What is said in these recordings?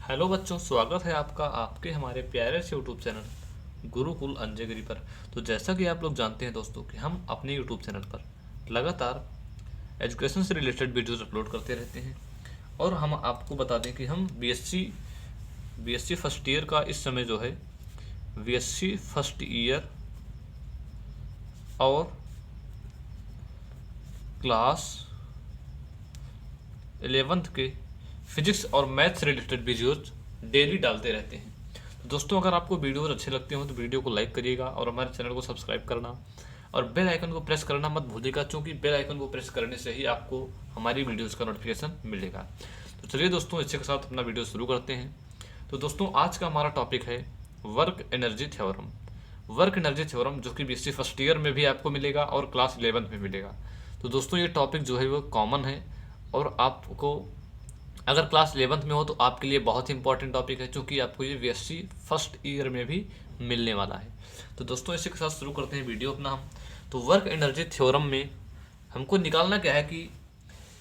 Hello बच्चों, स्वागत है आपका आपके हमारे प्यारे से यूट्यूब चैनल गुरुकुल अंजय गिरी पर। तो जैसा कि आप लोग जानते हैं दोस्तों कि हम अपने यूट्यूब चैनल पर लगातार एजुकेशन से रिलेटेड वीडियोस अपलोड करते रहते हैं। और हम आपको बता दें कि हम बीएससी फर्स्ट ईयर का इस समय जो है बीएससी फर्स्ट ईयर और क्लास 11th के फिजिक्स और मैथ से रिलेटेड वीडियोज डेली डालते रहते हैं। तो दोस्तों, अगर आपको वीडियोज अच्छे लगते हो तो वीडियो को लाइक करिएगा और हमारे चैनल को सब्सक्राइब करना और बेल आइकन को प्रेस करना मत भूलिएगा, क्योंकि बेल आइकन को प्रेस करने से ही आपको हमारी वीडियोज़ का नोटिफिकेशन मिलेगा। तो चलिए दोस्तों, इसके साथ अपना वीडियो शुरू करते हैं। तो दोस्तों, आज का हमारा टॉपिक है work energy theorem. Work energy theorem जो कि बीएससी फर्स्ट ईयर में भी आपको मिलेगा और क्लास 11th में मिलेगा। तो दोस्तों, ये टॉपिक जो है वो कॉमन है और आपको अगर क्लास 11th में हो तो आपके लिए बहुत ही इंपॉर्टेंट टॉपिक है, क्योंकि आपको ये बीएससी फर्स्ट ईयर में भी मिलने वाला है। तो दोस्तों, इसी के साथ शुरू करते हैं वीडियो अपना हम। तो वर्क एनर्जी थ्योरम में हमको निकालना क्या है कि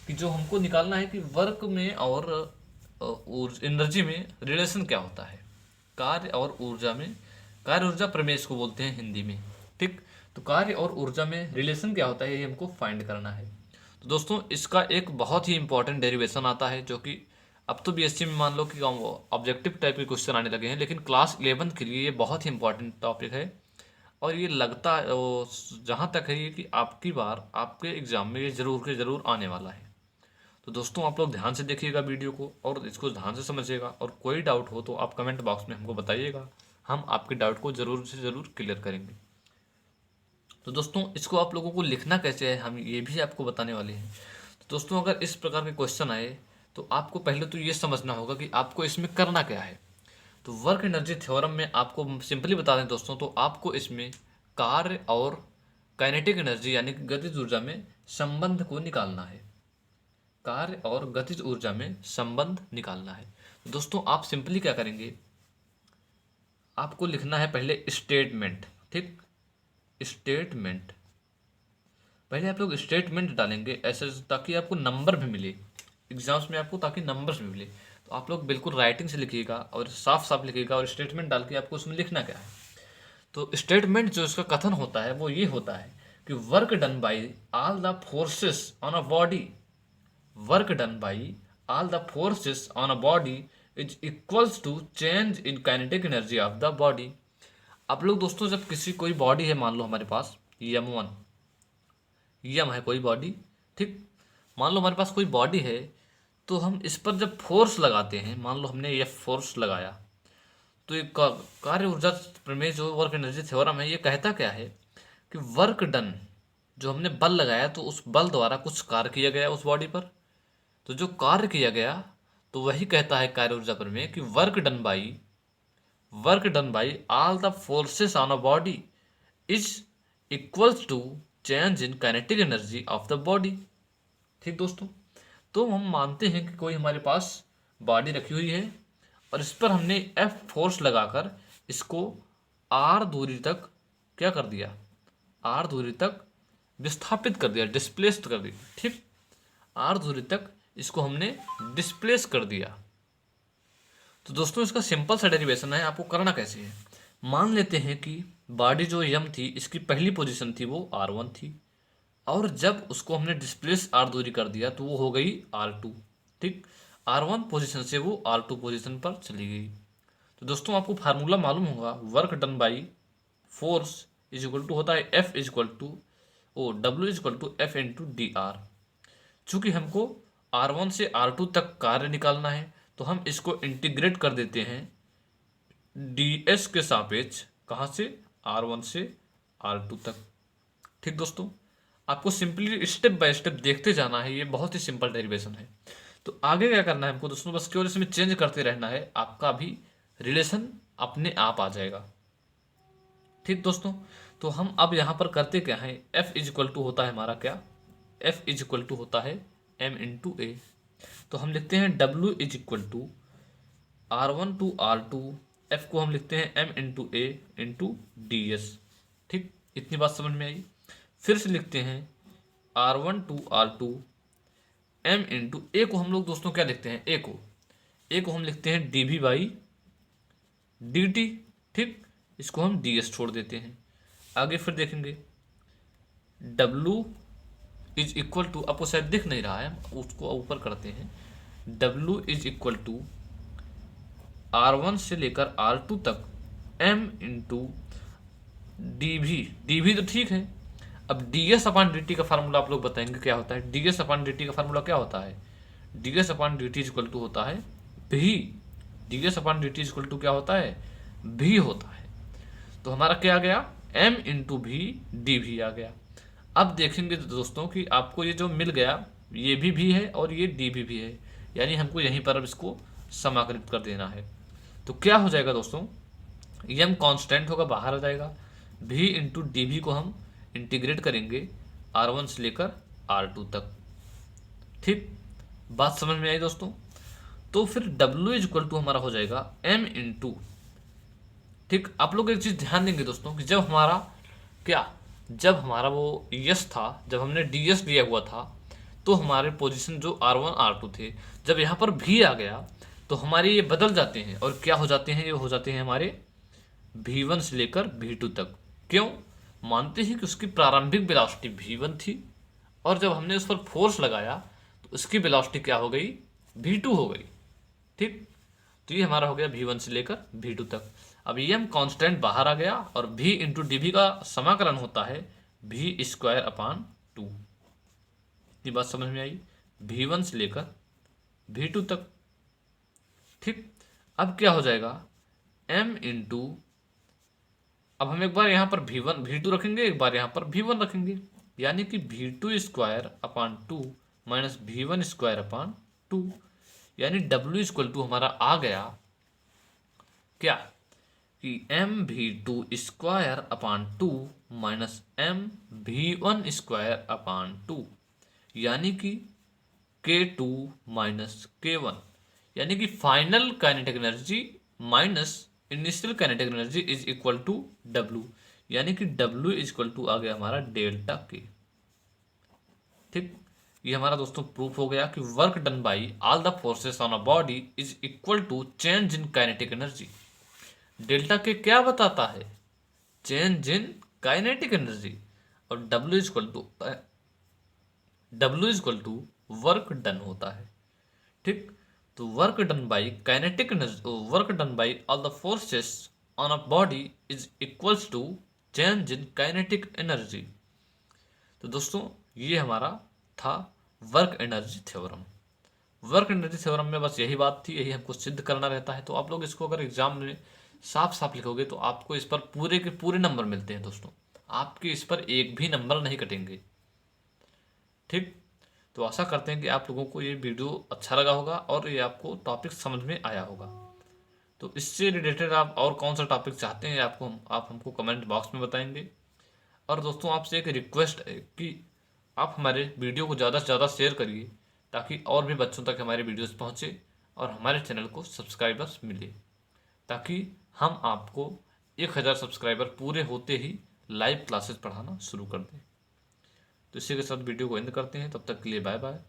जो हमको निकालना है कि वर्क में और एनर्जी में रिलेशन क्या होता है। कार्य और ऊर्जा में, कार्य ऊर्जा प्रमेय इसको बोलते हैं हिंदी में। ठीक, तो कार्य और ऊर्जा में रिलेशन क्या होता है ये हमको फाइंड करना है। तो दोस्तों, इसका एक बहुत ही इंपॉर्टेंट डेरिवेशन आता है, जो कि अब तो बीएससी में मान लो कि ऑब्जेक्टिव टाइप के क्वेश्चन आने लगे हैं, लेकिन क्लास 11th के लिए ये बहुत ही इंपॉर्टेंट टॉपिक है। और ये लगता है जहाँ तक है ये कि आपकी बार आपके एग्जाम में ये जरूर के जरूर आने वाला है। तो दोस्तों, आप लोग ध्यान से देखिएगा वीडियो को और इसको ध्यान से समझिएगा, और कोई डाउट हो तो आप कमेंट बॉक्स में हमको बताइएगा, हम आपके डाउट को ज़रूर से ज़रूर क्लियर करेंगे। तो दोस्तों, इसको आप लोगों को लिखना कैसे है हम ये भी आपको बताने वाले हैं। तो दोस्तों, अगर इस प्रकार के क्वेश्चन आए तो आपको पहले तो ये समझना होगा कि आपको इसमें करना क्या है। तो वर्क एनर्जी थ्योरम में आपको सिंपली बता दें दोस्तों, तो आपको इसमें कार्य और काइनेटिक एनर्जी यानी कि गतिज ऊर्जा में संबंध को निकालना है। कार्य और गतिज ऊर्जा में संबंध निकालना है। तो दोस्तों, आप सिंपली क्या करेंगे, आपको लिखना है पहले स्टेटमेंट। ठीक, स्टेटमेंट पहले आप लोग स्टेटमेंट डालेंगे ऐसे ताकि आपको नंबर भी मिले एग्जाम्स में, आपको ताकि नंबर्स भी मिले। तो आप लोग बिल्कुल राइटिंग से लिखिएगा और साफ साफ लिखिएगा, और स्टेटमेंट डाल के आपको उसमें लिखना क्या है। तो स्टेटमेंट जो इसका कथन होता है वो ये होता है कि work done by all the forces on a body, work done by all the forces on a body is equals to change in kinetic energy of the body. आप लोग दोस्तों, जब किसी कोई बॉडी है, मान लो हमारे पास यम1 यम है कोई बॉडी। ठीक, मान लो हमारे पास कोई बॉडी है, तो हम इस पर जब फोर्स लगाते हैं, मान लो हमने एफ फोर्स लगाया, तो ये कार्य ऊर्जा प्रमेय जो वर्क एनर्जी थ्योरम है ये कहता क्या है कि वर्क डन, जो हमने बल लगाया तो उस बल द्वारा कुछ कार्य किया गया उस बॉडी पर। तो जो कार्य किया गया तो वही कहता है कार्य ऊर्जा प्रमेय कि work done by all the forces on a body is equals to change in kinetic energy of the body. ठीक दोस्तों, तो हम मानते हैं कि कोई हमारे पास बॉडी रखी हुई है और इस पर हमने एफ फोर्स लगाकर इसको आर दूरी तक क्या कर दिया, आर दूरी तक विस्थापित कर दिया, डिस्प्लेस्ड कर दिया। ठीक, आर दूरी तक इसको हमने डिस्प्लेस कर दिया। तो दोस्तों, इसका सिंपल सा डेरिवेशन है, आपको करना कैसे है। मान लेते हैं कि बॉडी जो यम थी इसकी पहली पोजीशन थी वो R1 थी, और जब उसको हमने डिस्प्लेस आर दूरी कर दिया तो वो हो गई R2। ठीक, R1 पोजीशन से वो R2 पोजीशन पर चली गई। तो दोस्तों, आपको फार्मूला मालूम होगा, work done by force is equal to होता है F is equal to W is equal to F into d r. चूँकि हमको R1 से R2 तक कार्य निकालना है तो हम इसको इंटीग्रेट कर देते हैं ds के सापेक्ष, कहाँ से, R1 से R2 तक। ठीक दोस्तों, आपको सिंपली स्टेप बाय स्टेप देखते जाना है, ये बहुत ही सिंपल डेरिवेशन है। तो आगे क्या करना है हमको दोस्तों, बस केवल इसमें चेंज करते रहना है, आपका भी रिलेशन अपने आप आ जाएगा। ठीक दोस्तों, तो हम अब यहाँ पर करते क्या है, F इज इक्वल टू होता है हमारा क्या, F इज इक्वल टू होता है M इंटू ए। तो हम लिखते हैं W is equal to R1 to R2, F को हम लिखते हैं M into a into d s. ठीक, इतनी बात समझ में आई। फिर से लिखते हैं R1 to R2 M into ए को हम लोग दोस्तों क्या लिखते हैं, ए को ए को हम लिखते हैं d v by d t. ठीक, इसको हम डी एस छोड़ देते हैं। आगे फिर देखेंगे डब्लू इज इक्वल टू, आपको शायद दिख नहीं रहा है, उसको ऊपर करते हैं। W is equal to R1 से लेकर R2 तक m इंटू डी वी तो ठीक है। अब d s upon d t का फार्मूला आप लोग बताएंगे क्या होता है। D s upon d t का फार्मूला क्या होता है? D s upon d t equal to होता है भी। D s upon d t equal to क्या होता है? भी होता है। तो हमारा क्या आ गया? m इंटू भी डी वी आ गया। अब देखेंगे दोस्तों कि आपको ये जो मिल गया, ये भी है और ये डी भी है, यानी हमको यहीं पर अब इसको समाकलित कर देना है। तो क्या हो जाएगा दोस्तों, m कांस्टेंट होगा, बाहर आ जाएगा। v इंटू डी वी को हम इंटीग्रेट करेंगे R1 से लेकर R2 तक। ठीक, बात समझ में आई दोस्तों? तो फिर W इक्वल टू हमारा हो जाएगा m इंटू, ठीक, आप लोग एक चीज ध्यान देंगे दोस्तों कि जब हमारा क्या, जब हमारा वो यस था, जब हमने डी एस दिया हुआ था, तो हमारे पोजीशन जो R1 R2 थे, जब यहाँ पर भी आ गया तो हमारे ये बदल जाते हैं और क्या हो जाते हैं? ये हो जाते हैं हमारे V1 से लेकर V2 तक। क्यों? मानते हैं कि उसकी प्रारंभिक वेलोसिटी V1 थी और जब हमने उस पर फोर्स लगाया तो उसकी वेलोसिटी क्या हो गई? V2 हो गई। ठीक, तो ये हमारा हो गया V1 से लेकर V2 तक। अब ये हम कांस्टेंट बाहर आ गया और V इंटू डी वी का समाकलन होता है V स्क्वायर अपॉन 2। ये बात समझ में आई? V1 से लेकर V2 तक। ठीक, अब क्या हो जाएगा? m इंटू, अब हम एक बार यहाँ पर V1 V2 रखेंगे, एक बार यहाँ पर V1 रखेंगे, यानी कि V2 square upon 2 minus V1 square upon 2, यानी W इक्वल टू हमारा आ गया क्या कि mv2 square upon 2 minus mv1 square upon 2, यानी कि k2 माइनस k1, यानी कि final kinetic energy minus initial kinetic energy is equal to W, यानी कि W इज इक्वल टू आ गया हमारा डेल्टा K। ठीक, ये हमारा दोस्तों प्रूफ हो गया कि work done by all the forces on a body is equal to change in kinetic energy. Delta K क्या बताता है? Change in kinetic energy. और W is equal to work done होता है। ठीक, तो work done by kinetic energy, work done by all the forces on a body is equals to change in kinetic energy. तो दोस्तों ये हमारा था work energy theorem. Work energy theorem में बस यही बात थी, यही हमको सिद्ध करना रहता है। तो आप लोग इसको अगर एग्जाम में साफ साफ लिखोगे तो आपको इस पर पूरे के पूरे नंबर मिलते हैं दोस्तों, आपके इस पर एक भी नंबर नहीं कटेंगे। ठीक, तो आशा करते हैं कि आप लोगों को ये वीडियो अच्छा लगा होगा और ये आपको टॉपिक समझ में आया होगा। तो इससे रिलेटेड आप और कौन सा टॉपिक चाहते हैं आप हमको कमेंट बॉक्स में बताएंगे। और दोस्तों आपसे एक रिक्वेस्ट है कि आप हमारे वीडियो को ज़्यादा से ज़्यादा शेयर करिए ताकि और भी बच्चों तक हमारे वीडियोस पहुँचे और हमारे चैनल को सब्सक्राइबर्स मिले, ताकि हम आपको 1000 सब्सक्राइबर पूरे होते ही लाइव क्लासेस पढ़ाना शुरू कर दें। तो इसी के साथ वीडियो को एंड करते हैं। तब तक के लिए बाय बाय।